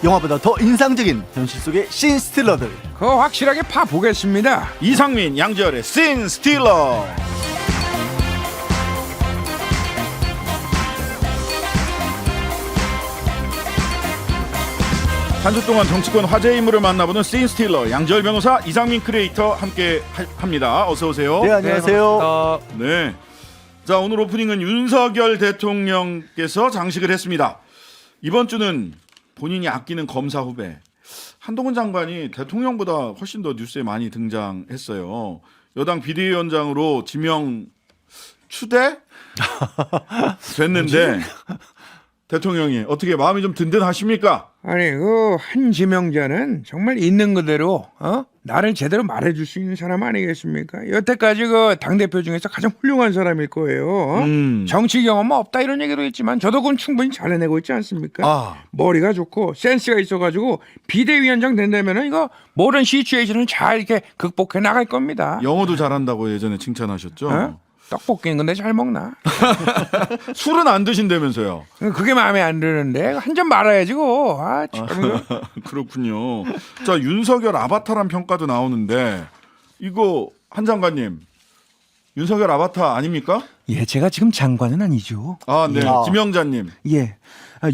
영화보다 더 인상적인 현실 속의 씬스틸러들. 그거 확실하게 파보겠습니다. 이상민, 양지열의 씬 스틸러. 한 주 동안 정치권 화제 인물을 만나보는 씬 스틸러, 양지열 변호사, 이상민 크리에이터 함께 합니다. 어서 오세요. 네, 안녕하세요. 네. 자, 오늘 오프닝은 윤석열 대통령께서 장식을 했습니다. 이번 주는 본인이 아끼는 검사 후배 한동훈 장관이 대통령보다 훨씬 더 뉴스에 많이 등장했어요. 여당 비대위원장으로 지명 추대 됐는데 대통령이 어떻게 마음이 좀 든든하십니까? 아니 그 한지명자는 정말 있는 그대로 나를 제대로 말해줄 수 있는 사람 아니겠습니까? 여태까지 그 당대표 중에서 가장 훌륭한 사람일 거예요. 정치 경험은 없다 이런 얘기도 했지만 저도 그건 충분히 잘 해내고 있지 않습니까? 머리가 좋고 센스가 있어가지고 비대위원장 된다면은 이거 모든 시츄에이션을 잘 이렇게 극복해 나갈 겁니다. 영어도 잘한다고 예전에 칭찬하셨죠? 떡볶이는 근데 잘 먹나? 술은 안 드신다면서요? 그게 마음에 안 드는데 한 잔 말아야지 고. 참. 그렇군요. 자, 윤석열 아바타란 평가도 나오는데 이거 한 장관님 윤석열 아바타 아닙니까? 예, 제가 지금 장관은 아니죠. 아, 네. 김영자님. 예.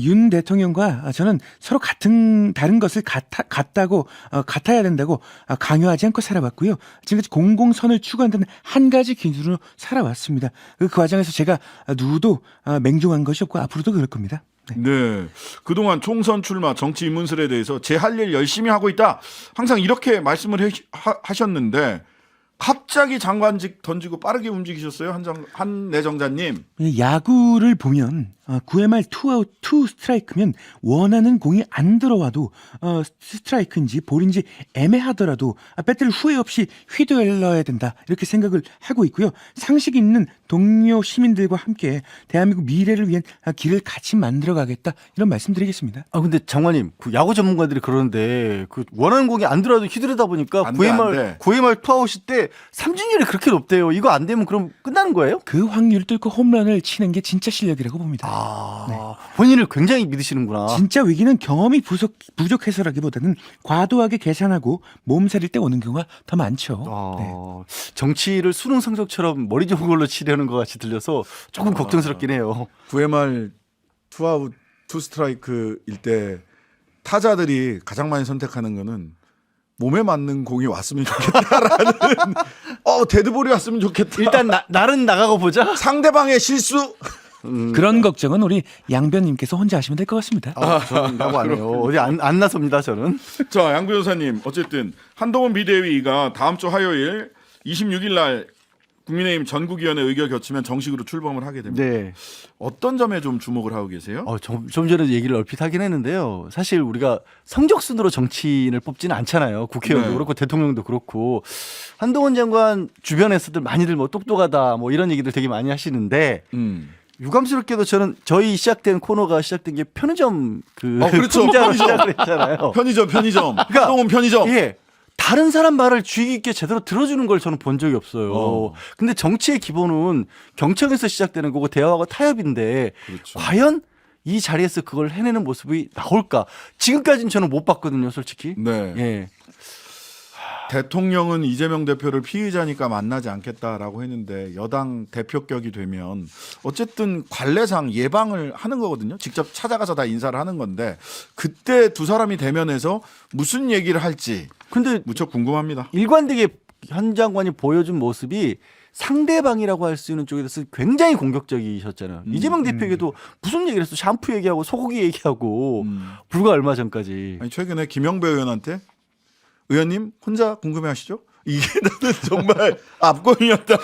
윤 대통령과 저는 서로 다른 것을 같아야 된다고 강요하지 않고 살아왔고요. 지금까지 공공선을 추구한다는 한 가지 기준으로 살아왔습니다. 그 과정에서 제가 누구도 맹종한 것이 없고 앞으로도 그럴 겁니다. 네. 네. 그동안 총선 출마, 정치 입문설에 대해서 제 할 일 열심히 하고 있다. 항상 이렇게 말씀을 하셨는데 갑자기 장관직 던지고 빠르게 움직이셨어요, 한 내정자님. 야구를 보면 9회 말 투아웃 투 스트라이크면 원하는 공이 안 들어와도 스트라이크인지 볼인지 애매하더라도 배트를 후회 없이 휘둘러야 된다 이렇게 생각을 하고 있고요. 상식 있는 동료 시민들과 함께 대한민국 미래를 위한 길을 같이 만들어가겠다 이런 말씀드리겠습니다. 근데 장관님, 그 야구 전문가들이 그러는데 그 원하는 공이 안 들어와도 휘두르다 보니까 안 돼, 9회 말 투아웃일 때 삼진율이 그렇게 높대요. 이거 안 되면 그럼 끝나는 거예요? 그 확률을 뚫고 홈런을 치는 게 진짜 실력이라고 봅니다. 본인을 굉장히 믿으시는구나. 진짜 위기는 경험이 부족해서라기보다는 과도하게 계산하고 몸살일 때 오는 경우가 더 많죠. 네. 정치를 수능 성적처럼 머리 좋은 걸로 치려는 것 같이 들려서 조금 걱정스럽긴 해요. 9회 말 투아웃 투 스트라이크일 때 타자들이 가장 많이 선택하는 거는 몸에 맞는 공이 왔으면 좋겠다라는 데드볼이 왔으면 좋겠다. 일단 날은 나가고 보자. 상대방의 실수. 그런 걱정은 우리 양변님께서 혼자 하시면 될 것 같습니다. 저는 야구 안 해요. 어디 안 나섭니다, 저는. 자, 양 변호사님, 어쨌든 한동훈 비대위가 다음 주 화요일 26일 날 국민의힘 전국위원회 의결 거치면 정식으로 출범을 하게 됩니다. 네. 어떤 점에 좀 주목을 하고 계세요? 좀 전에 얘기를 얼핏 하긴 했는데요. 사실 우리가 성적순으로 정치인을 뽑지는 않잖아요. 국회의원도 네. 그렇고 대통령도 그렇고. 한동훈 장관 주변에서들 많이들 뭐 똑똑하다 뭐 이런 얘기들 되게 많이 하시는데 유감스럽게도 저는 저희 코너가 시작된 게 편의점 그렇죠. 풍자로 시작을 했잖아요. 편의점. 그러니까 한동훈 편의점. 예. 다른 사람 말을 주의 깊게 제대로 들어주는 걸 저는 본 적이 없어요. 근데 정치의 기본은 경청에서 시작되는 거고 대화와 타협인데 그렇죠. 과연 이 자리에서 그걸 해내는 모습이 나올까? 지금까지는 저는 못 봤거든요, 솔직히. 네. 예. 대통령은 이재명 대표를 피의자니까 만나지 않겠다라고 했는데 여당 대표격이 되면 어쨌든 관례상 예방을 하는 거거든요. 직접 찾아가서 다 인사를 하는 건데 그때 두 사람이 대면해서 무슨 얘기를 할지 근데 무척 궁금합니다. 일관되게 현 장관이 보여준 모습이 상대방이라고 할 수 있는 쪽에 대해서 굉장히 공격적이셨잖아요. 이재명 대표에게도 무슨 얘기를 했어? 샴푸 얘기하고 소고기 얘기하고 불과 얼마 전까지. 아니, 최근에 김영배 의원한테 의원님 혼자 궁금해하시죠? 이게 나는 정말 압권이었다.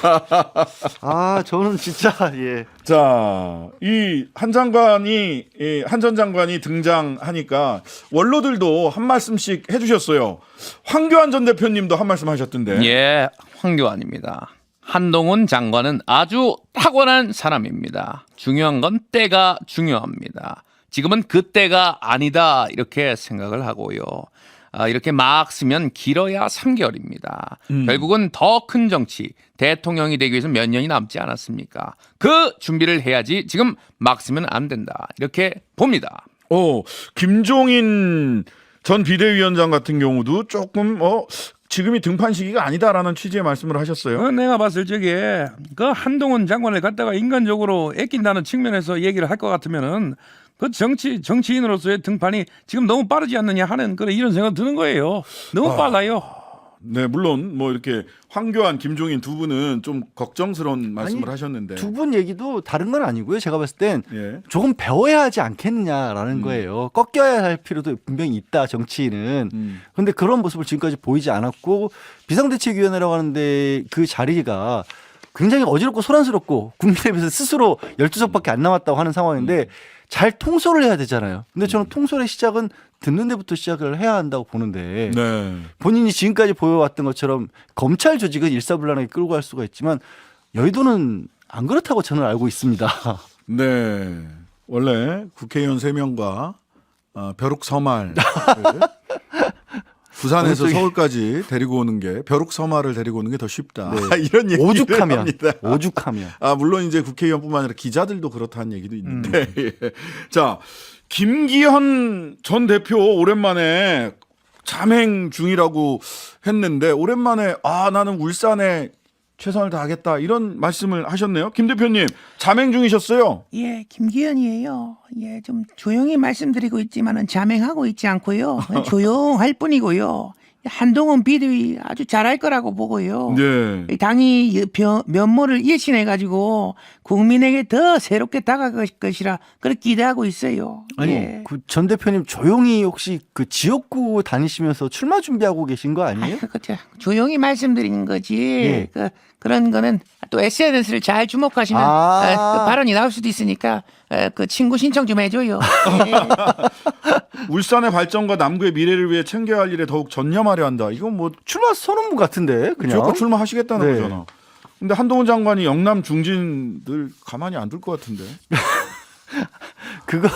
저는 진짜 예. 자, 이 한 장관이 한 전 장관이 등장하니까 원로들도 한 말씀씩 해주셨어요. 황교안 전 대표님도 한 말씀 하셨던데. 예, 황교안입니다. 한동훈 장관은 아주 탁월한 사람입니다. 중요한 건 때가 중요합니다. 지금은 그 때가 아니다 이렇게 생각을 하고요. 이렇게 막 쓰면 길어야 3개월입니다. 결국은 더 큰 정치, 대통령이 되기 위해서 몇 년이 남지 않았습니까? 그 준비를 해야지 지금 막 쓰면 안 된다. 이렇게 봅니다. 김종인 전 비대위원장 같은 경우도 조금 지금이 등판 시기가 아니다라는 취지의 말씀을 하셨어요. 내가 봤을 적에 그 한동훈 장관을 갖다가 인간적으로 애낀다는 측면에서 얘기를 할 것 같으면은 그 정치인으로서의 등판이 지금 너무 빠르지 않느냐 하는 이런 생각 드는 거예요. 너무 빨라요. 네, 물론 뭐 이렇게 황교안, 김종인 두 분은 좀 걱정스러운 말씀을 하셨는데 두 분 얘기도 다른 건 아니고요. 제가 봤을 땐 예. 조금 배워야 하지 않겠느냐라는 거예요. 꺾여야 할 필요도 분명히 있다, 정치인은. 그런데 그런 모습을 지금까지 보이지 않았고 비상대책위원회라고 하는데 그 자리가 굉장히 어지럽고 소란스럽고 국민의힘에서 스스로 12석밖에 안 남았다고 하는 상황인데 잘 통솔을 해야 되잖아요. 근데 저는 통솔의 시작은 듣는 데부터 시작을 해야 한다고 보는데 네. 본인이 지금까지 보여왔던 것처럼 검찰 조직은 일사불란하게 끌고 갈 수가 있지만 여의도는 안 그렇다고 저는 알고 있습니다. 네. 원래 국회의원 3명과 벼룩 서말 부산에서 서울까지 데리고 오는 게 벼룩 서말을 데리고 오는 게 더 쉽다. 이런 얘기를 오죽하면 합니다. 오죽하면 물론 이제 국회의원뿐만 아니라 기자들도 그렇다는 얘기도 있는데. 예. 자, 김기현 전 대표 오랜만에 잠행 중이라고 했는데 오랜만에 나는 울산에 최선을 다하겠다 이런 말씀을 하셨네요. 김 대표님 잠행 중이셨어요? 예, 김기현이에요. 예, 좀 조용히 말씀드리고 있지만은 자맹하고 있지 않고요. 조용할 뿐이고요. 한동훈 비대위 아주 잘할 거라고 보고요. 네. 당이 면모를 일신해 가지고 국민에게 더 새롭게 다가갈 것이라 그렇게 기대하고 있어요. 아니 예. 그 전 대표님 조용히 혹시 그 지역구 다니시면서 출마 준비하고 계신 거 아니에요? 그렇죠. 조용히 말씀드리는 거지. 예. 그런 거는 또 SNS를 잘 주목하시면 그 발언이 나올 수도 있으니까 그 친구 신청 좀 해줘요. 예. 울산의 발전과 남구의 미래를 위해 챙겨야 할 일에 더욱 전념하려 한다. 이건 뭐 출마 선언문 같은데 그냥 지역구 출마하시겠다는 네. 거잖아. 근데 한동훈 장관이 영남 중진들 가만히 안 둘 것 같은데. 그거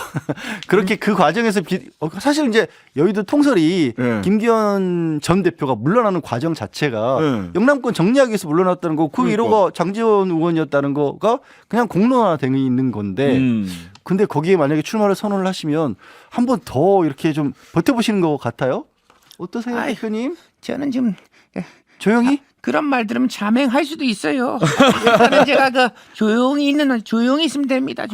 그렇게 그 과정에서 사실 이제 여의도 통솔이 네. 김기현 전 대표가 물러나는 과정 자체가 네. 영남권 정리하기 위해서 물러났다는 거, 그 그러니까. 1호가 장지원 의원이었다는 거가 그냥 공론화되어 있는 건데, 근데 거기에 만약에 출마를 선언을 하시면 한 번 더 이렇게 좀 버텨보시는 것 같아요? 어떠세요, 아이, 대표님? 저는 지금 조용히? 그런 말 들으면 자맹할 수도 있어요. 일단은 제가 조용히 있으면 됩니다.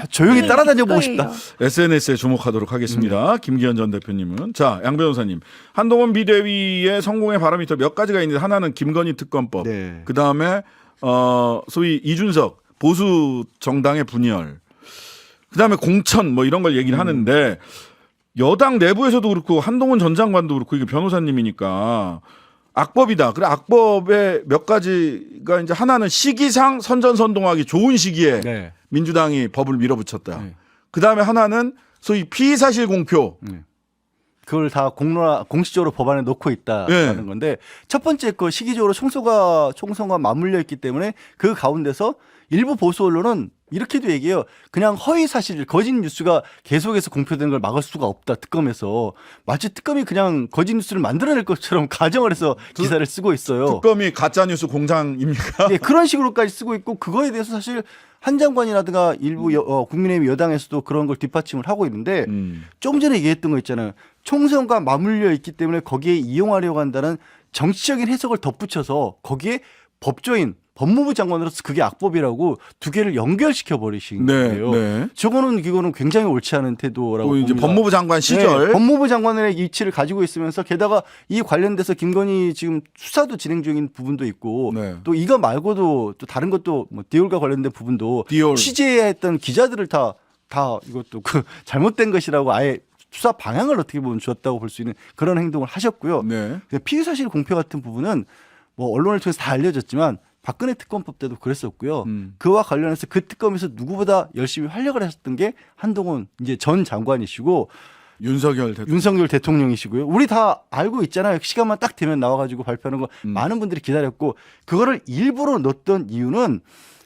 조용히 네, 따라다녀 보고 그거예요. 싶다. SNS에 주목하도록 하겠습니다. 김기현 전 대표님은. 자, 양 변호사님. 한동훈 비대위의 성공의 바람이 더 몇 가지가 있는데 하나는 김건희 특검법. 네. 그다음에 소위 이준석 보수 정당의 분열. 그다음에 공천 뭐 이런 걸 얘기를 하는데 여당 내부에서도 그렇고 한동훈 전 장관도 그렇고 이게 변호사님이니까 악법이다. 그래 악법의 몇 가지가 이제 하나는 시기상 선전선동하기 좋은 시기에 네. 민주당이 법을 밀어붙였다. 네. 그다음에 하나는 소위 피의사실 공표. 그걸 다 공식적으로 법안에 넣고 있다라는 네. 건데, 첫 번째 그 시기적으로 총선과 맞물려 있기 때문에 그 가운데서 일부 보수 언론은 이렇게도 얘기해요. 그냥 허위 사실, 거짓 뉴스가 계속해서 공표되는 걸 막을 수가 없다. 특검에서 마치 특검이 그냥 거짓 뉴스를 만들어낼 것처럼 가정을 해서 기사를 쓰고 있어요. 특검이 가짜뉴스 공장입니까? 예, 그런 식으로까지 쓰고 있고, 그거에 대해서 사실 한 장관이라든가 일부 국민의힘 여당에서도 그런 걸 뒷받침을 하고 있는데, 조금 전에 얘기했던 거 있잖아요. 총선과 맞물려 있기 때문에 거기에 이용하려고 한다는 정치적인 해석을 덧붙여서 거기에 법조인 법무부 장관으로서 그게 악법이라고 두 개를 연결시켜 버리신 거예요. 네. 이거는 굉장히 옳지 않은 태도라고 또 이제 봅니다. 법무부 장관 시절 네, 법무부 장관의 위치를 가지고 있으면서 게다가 이 관련돼서 김건희 지금 수사도 진행 중인 부분도 있고, 네. 또 이거 말고도 또 다른 것도 뭐 디올과 관련된 부분도 디올. 취재했던 기자들을 다 이것도 그 잘못된 것이라고 아예 수사 방향을 어떻게 보면 주었다고 볼 수 있는 그런 행동을 하셨고요. 네. 피의사실 공표 같은 부분은 뭐 언론을 통해서 다 알려졌지만 박근혜 특검법 때도 그랬었고요. 그와 관련해서 그 특검에서 누구보다 열심히 활약을 하셨던 게 한동훈 이제 전 장관이시고 윤석열 대통령이시고요. 우리 다 알고 있잖아요. 시간만 딱 되면 나와가지고 발표하는 거 많은 분들이 기다렸고, 그거를 일부러 넣었던 이유는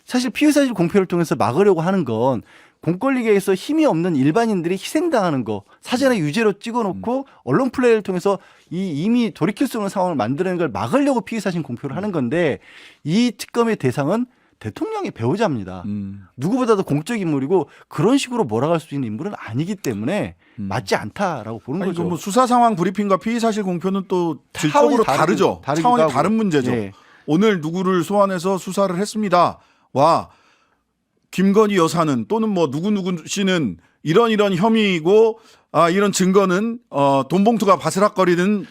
사실 피의사실 공표를 통해서 막으려고 하는 건 공권력에서 힘이 없는 일반인들이 희생당하는 거 사전에 유죄로 찍어놓고 언론 플레이를 통해서 이미 돌이킬 수 없는 상황을 만드는 걸 막으려고 피의사실 공표를 하는 건데, 이 특검의 대상은 대통령의 배우자입니다. 음. 누구보다도 공적 인물이고 그런 식으로 몰아갈 수 있는 인물은 아니기 때문에 맞지 않다라고 보는 아니 거죠. 뭐 수사 상황 브리핑과 피의 사실 공표는 또 질적으로 다르죠. 다르기도 차원이 하고. 다른 문제죠. 예. 오늘 누구를 소환해서 수사를 했습니다. 와 김건희 여사는 또는 뭐 누구 씨는 이런 혐의이고 이런 증거는 돈봉투가 바스락거리는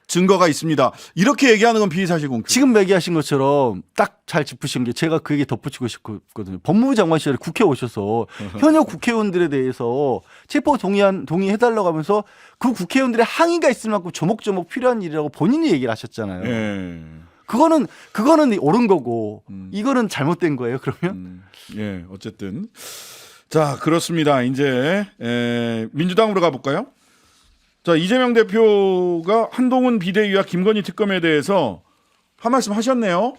증거가 있습니다. 이렇게 얘기하는 건 피의 사실 공표. 지금 얘기하신 것처럼 딱 잘 짚으신 게 제가 그 얘기 덧붙이고 싶거든요. 법무부 장관 시절에 국회 오셔서 현역 국회의원들에 대해서 체포 동의해달라고 하면서 그 국회의원들의 항의가 있을 만큼 조목조목 필요한 일이라고 본인이 얘기를 하셨잖아요. 예. 그거는 옳은 거고 이거는 잘못된 거예요. 그러면 예, 어쨌든 자 그렇습니다. 이제 민주당으로 가볼까요? 자 이재명 대표가 한동훈 비대위와 김건희 특검에 대해서 한 말씀 하셨네요.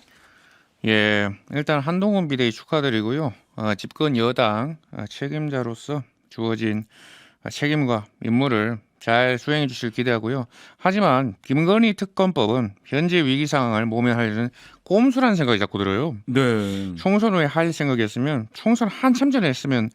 예, 일단 한동훈 비대위 축하드리고요. 집권 여당 책임자로서 주어진 책임과 임무를 잘 수행해 주실 기대하고요. 하지만 김건희 특검법은 현재 위기 상황을 모면하려는 꼼수라는 생각이 자꾸 들어요. 네. 총선 후에 할 생각이었으면 총선 한참 전에 했으면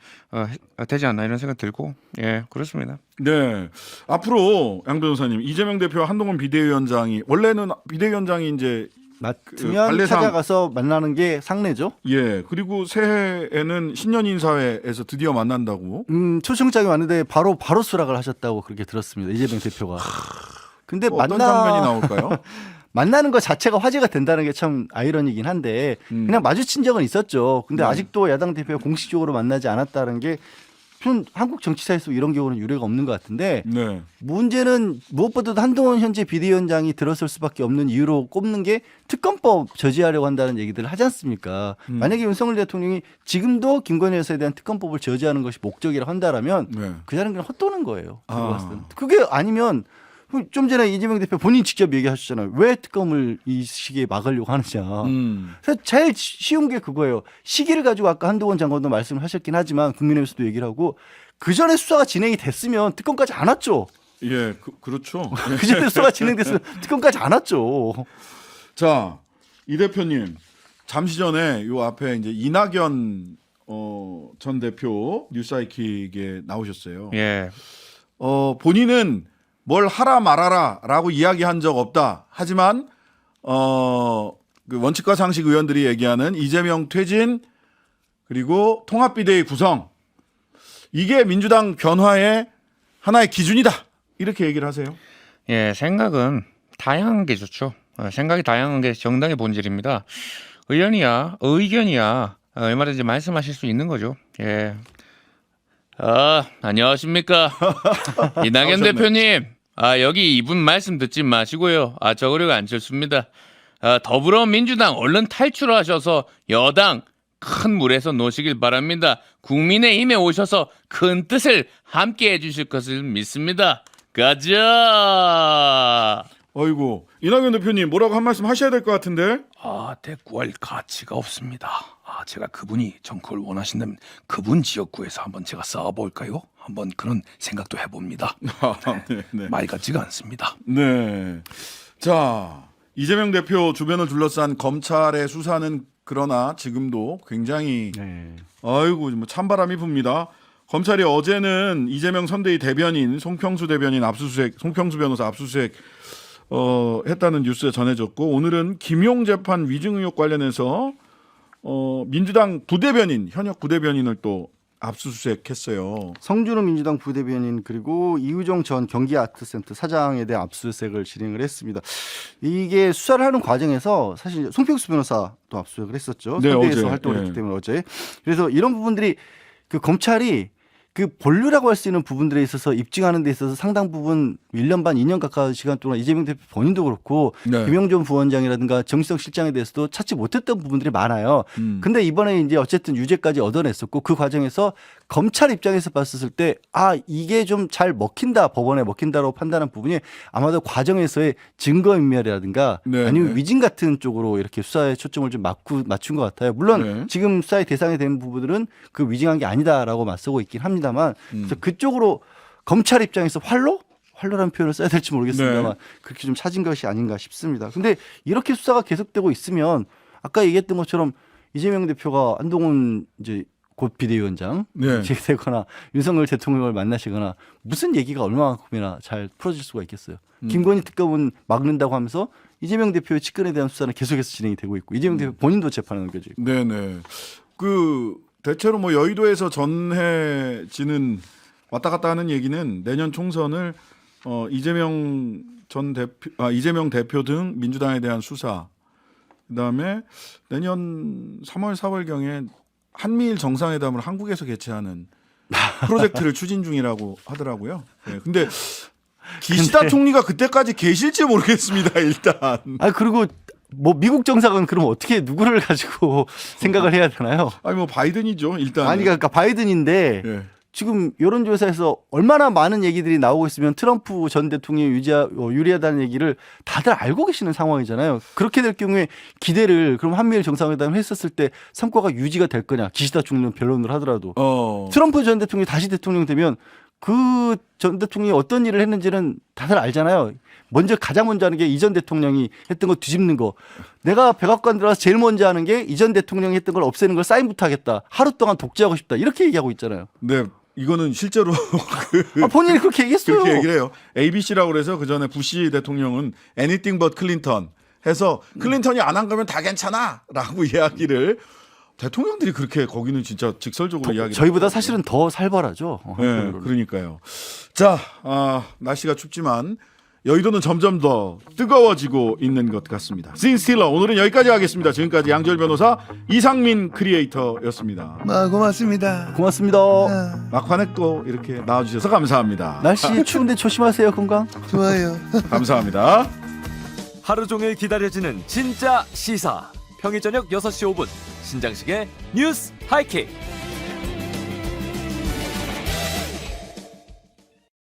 되지 않나 이런 생각 들고 예 그렇습니다. 네. 앞으로 양 변호사님 이재명 대표와 한동훈 비대위원장이 원래는 비대위원장이 이제 맞으면 관례상- 찾아가서 만나는 게 상례죠. 예 그리고 새해에는 신년 인사회에서 드디어 만난다고. 초청장이 왔는데 바로 수락을 하셨다고 그렇게 들었습니다. 이재명 대표가. 근데 어떤 장면이 나올까요? 만나는 것 자체가 화제가 된다는 게 참 아이러니긴 한데 그냥 마주친 적은 있었죠. 근데 아직도 야당 대표가 공식적으로 만나지 않았다는 게 한국 정치사에서 이런 경우는 유례가 없는 것 같은데 네. 문제는 무엇보다도 한동훈 현재 비대위원장이 들어설 수밖에 없는 이유로 꼽는 게 특검법 저지하려고 한다는 얘기들을 하지 않습니까? 만약에 윤석열 대통령이 지금도 김건희 여사에 대한 특검법을 저지하는 것이 목적이라고 한다라면 네. 그 자는 그냥 헛도는 거예요. 제가 봤을 때는. 그게 아니면 좀 전에 이재명 대표 본인 직접 얘기하셨잖아요. 왜 특검을 이 시기에 막으려고 하느냐. 그래서 제일 쉬운 게 그거예요. 시기를 가지고 아까 한동훈 장관도 말씀을 하셨긴 하지만 국민의힘에서도 얘기를 하고 그 전에 수사가 진행이 됐으면 특검까지 안 왔죠. 예, 그렇죠. 그 전에 수사가 진행됐으면 특검까지 안 왔죠. 자, 이 대표님 잠시 전에 요 앞에 이제 이낙연 전 대표 뉴스아이킥에 나오셨어요. 예. 본인은 뭘 하라 말아라라고 이야기한 적 없다. 하지만 그 원칙과 상식 의원들이 얘기하는 이재명 퇴진 그리고 통합비대위 구성 이게 민주당 변화의 하나의 기준이다. 이렇게 얘기를 하세요. 예, 생각은 다양한 게 좋죠. 생각이 다양한 게 정당의 본질입니다. 의견이야 얼마든지 말씀하실 수 있는 거죠. 예. 안녕하십니까. 이낙연 나오셨네. 대표님. 여기 이분 말씀 듣지 마시고요. 저거려가 안철수입니다. 더불어민주당 얼른 탈출하셔서 여당 큰 물에서 노시길 바랍니다. 국민의힘에 오셔서 큰 뜻을 함께 해주실 것을 믿습니다. 가자. 어이구 이낙연 대표님 뭐라고 한 말씀 하셔야 될 것 같은데. 대꾸할 가치가 없습니다. 제가 그분이 정권을 원하신다면 그분 지역구에서 한번 제가 싸워볼까요? 한번 그런 생각도 해봅니다. 네. 말 같지가 않습니다. 네. 자, 이재명 대표 주변을 둘러싼 검찰의 수사는 그러나 지금도 굉장히 아이고 뭐 찬바람이 붑니다. 검찰이 어제는 이재명 선대위 대변인 송평수 변호사 압수수색 했다는 뉴스 전해졌고 오늘은 김용 재판 위증 의혹 관련해서 민주당 부대변인 현역 부대변인을 또 압수수색했어요. 성준호 민주당 부대변인 그리고 이우정 전 경기아트센터 사장에 대한 압수수색을 진행을 했습니다. 이게 수사를 하는 과정에서 사실 송평수 변호사도 압수수색을 했었죠. 네, 선대에서 어제. 활동을 네. 했기 때문에 어제. 그래서 이런 부분들이 그 검찰이 그 본류라고 할 수 있는 부분들에 있어서 입증하는 데 있어서 상당 부분 1년 반, 2년 가까운 시간 동안 이재명 대표 본인도 그렇고 네. 김영준 부원장이라든가 정시성 실장에 대해서도 찾지 못했던 부분들이 많아요. 근데 이번에 이제 어쨌든 유죄까지 얻어냈었고 그 과정에서 검찰 입장에서 봤을 때 이게 좀 잘 먹힌다, 법원에 먹힌다라고 판단한 부분이 아마도 과정에서의 증거인멸이라든가 네, 아니면 네. 위증 같은 쪽으로 이렇게 수사에 초점을 좀 맞춘 것 같아요. 물론 네. 지금 수사의 대상이 된 부분들은 그 위증한 게 아니다라고 맞서고 있긴 합니다만 그래서 그쪽으로 검찰 입장에서 활로라는 표현을 써야 될지 모르겠습니다만 네. 그렇게 좀 찾은 것이 아닌가 싶습니다. 근데 이렇게 수사가 계속되고 있으면 아까 얘기했던 것처럼 이재명 대표가 한동훈 이제 곧 비대위원장 네. 되거나 윤석열 대통령을 만나시거나 무슨 얘기가 얼마만큼이나 잘 풀어질 수가 있겠어요. 김건희 특검은 막는다고 하면서 이재명 대표의 측근에 대한 수사는 계속해서 진행이 되고 있고 이재명 대표 본인도 재판에 넘겨지고. 네네. 그 대체로 뭐 여의도에서 전해지는 왔다 갔다 하는 얘기는 내년 총선을 이재명 대표 등 민주당에 대한 수사, 그다음에 내년 3월 4월 경에 한미일 정상회담을 한국에서 개최하는 프로젝트를 추진 중이라고 하더라고요. 네, 근데 기시다 총리가 그때까지 계실지 모르겠습니다. 일단. 아 그리고 뭐 미국 정상은 그럼 어떻게 누구를 가지고 생각을 해야 되나요? 아니 뭐 바이든이죠. 일단. 아니 그러니까 바이든인데 예. 지금 여론조사에서 얼마나 많은 얘기들이 나오고 있으면 트럼프 전 대통령이 유리하다는 얘기를 다들 알고 계시는 상황이잖아요. 그렇게 될 경우에 기대를 그럼 한미일 정상회담을 했었을 때 성과가 유지가 될 거냐. 기시다 총리는 변론을 하더라도 트럼프 전 대통령이 다시 대통령 되면 그 전 대통령이 어떤 일을 했는지는 다들 알잖아요. 가장 먼저 하는 게 이전 대통령이 했던 거 뒤집는 거. 내가 백악관 들어가서 제일 먼저 하는 게 이전 대통령이 했던 걸 없애는 걸 사인부터 하겠다. 하루 동안 독재하고 싶다. 이렇게 얘기하고 있잖아요. 네. 이거는 실제로 본인이 그렇게 얘기했어요. 그렇게 얘기를 해요. ABC라고 그래서 그 전에 부시 대통령은 anything but 클린턴 해서 클린턴이 안 한 거면 다 괜찮아라고 이야기를 대통령들이 그렇게 거기는 진짜 직설적으로 이야기. 저희보다 사실은 더 살벌하죠. 네, 그러니까요. 자, 날씨가 춥지만 여의도는 점점 더 뜨거워지고 있는 것 같습니다. 씬스틸러 오늘은 여기까지 하겠습니다. 지금까지 양지열 변호사, 이상민 크리에이터였습니다. 고맙습니다. 고맙습니다. 막판에 또 이렇게 나와주셔서 감사합니다. 날씨 추운데 조심하세요. 건강. 좋아요. 감사합니다. 하루 종일 기다려지는 진짜 시사. 평일 저녁 6시 5분 신장식의 뉴스 하이킥.